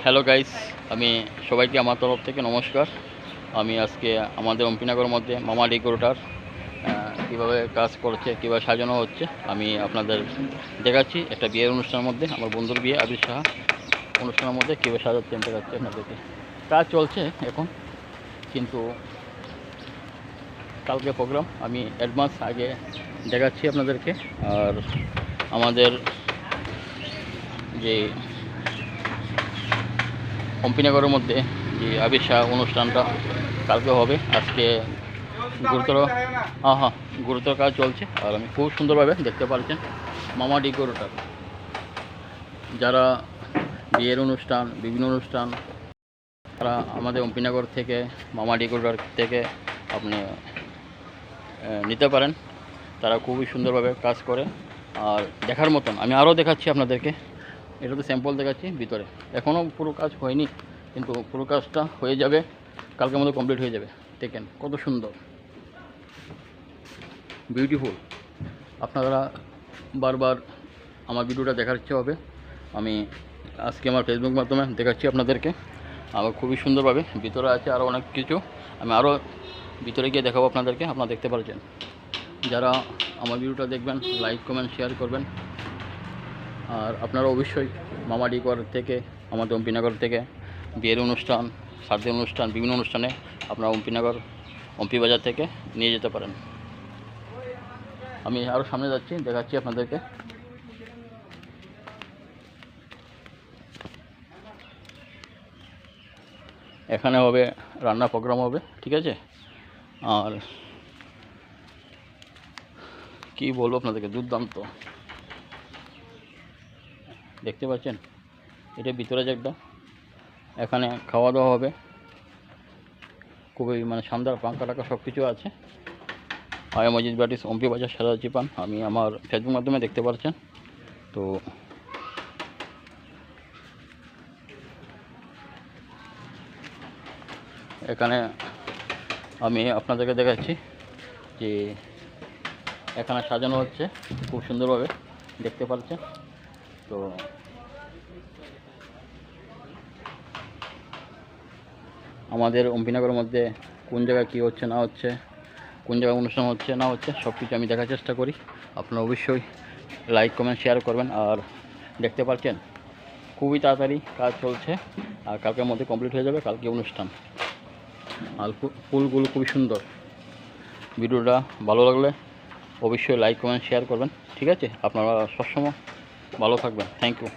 Hello guys, আমি সবাইকে আমার তরফ থেকে নমস্কার। আমি আজকে আমাদের অম্পিনগরের মধ্যে মামা ডেকোরেটর কীভাবে কাজ করছে, কীভাবে সাজানো হচ্ছে আমি আপনাদের দেখাচ্ছি। একটা বিয়ের অনুষ্ঠানের মধ্যে, আমার বন্ধুর বিয়ে আবির সাহা অনুষ্ঠানের মধ্যে কীভাবে সাজাচ্ছে আমি দেখাচ্ছি আপনাদেরকে। কাজ চলছে এখন, কিন্তু কালকে প্রোগ্রাম আমি অ্যাডভান্স আগে দেখাচ্ছি আপনাদেরকে। আর আমাদের যে অম্পিনগরের মধ্যে যে আবির শাহ অনুষ্ঠানটা কালকে হবে, আজকে গুরুতর গুরুতর কাজ চলছে। আর আমি খুব সুন্দরভাবে দেখতে পাচ্ছেন মামা ডেকোরেটর, যারা বিয়ের অনুষ্ঠান, বিভিন্ন অনুষ্ঠান, তারা আমাদের অম্পিনগর থেকে মামা ডেকোরেটর থেকে আপনি নিতে পারেন। তারা খুবই সুন্দরভাবে কাজ করে আর দেখার মতন। আমি আরও দেখাচ্ছি আপনাদেরকে, এটা তো স্যাম্পল দেখাচ্ছি ভিতরে, এখনও পুরো কাজ হয়নি, কিন্তু পুরো কাজটা হয়ে যাবে, কালকের মধ্যে কমপ্লিট হয়ে যাবে। দেখেন কত সুন্দর, বিউটিফুল। আপনারা বারবার আমার ভিডিওটা দেখার ইচ্ছে হবে। আমি আজকে আমার ফেসবুক মাধ্যমে দেখাচ্ছি আপনাদেরকে। আমার খুবই সুন্দরভাবে ভিতরে আছে আরও অনেক কিছু, আমি আরও ভিতরে গিয়ে দেখাবো আপনাদেরকে। আপনারা দেখতে পাচ্ছেন, যারা আমার ভিডিওটা দেখবেন লাইক কমেন্ট শেয়ার করবেন। আর আপনারা অবশ্যই মামা ডেকোর থেকে, আমাদের অম্পিনগর থেকে বিয়ের অনুষ্ঠান, শ্রাদ্ধের অনুষ্ঠান, বিভিন্ন অনুষ্ঠানে আপনারা অম্পিনগর অম্পি বাজার থেকে নিয়ে যেতে পারেন। আমি আরও সামনে যাচ্ছি, দেখাচ্ছি আপনাদেরকে। এখানে হবে রান্না প্রোগ্রাম হবে, ঠিক আছে। আর কি বলবো আপনাদেরকে, দুর্দান্ত দেখতে পাচ্ছেন। এটা ভিতরে জায়গা, এখানে খাওয়া দাওয়া হবে, খুবই শানদার, পাঙ্খা টাকা সব কিছু আছে। আয়া মজিদ বাটিস অম্পি বাজার সাজাচ্ছি পান, আমি আমার ফেসবুক মাধ্যমে দেখতে পাচ্ছেন। তো এখানে আমি আপনাদেরকে দেখাচ্ছি যে এখানে সাজানো হচ্ছে খুব সুন্দরভাবে, দেখতে পাচ্ছেন। তো আমাদের অম্পিনগরের মধ্যে কোন জায়গায় কী হচ্ছে না হচ্ছে, কোন জায়গায় অনুষ্ঠান হচ্ছে না হচ্ছে, সব কিছু আমি দেখার চেষ্টা করি। আপনারা অবশ্যই লাইক কমেন্ট শেয়ার করবেন। আর দেখতে পাচ্ছেন খুবই তাড়াতাড়ি কাজ চলছে, আর কালকের মধ্যে কমপ্লিট হয়ে যাবে কালকে অনুষ্ঠান। আর ফুলগুলো খুবই সুন্দর। ভিডিওটা ভালো লাগলে অবশ্যই লাইক কমেন্ট শেয়ার করবেন, ঠিক আছে। আপনারা সবসময় ভালো থাকবেন। Thank you.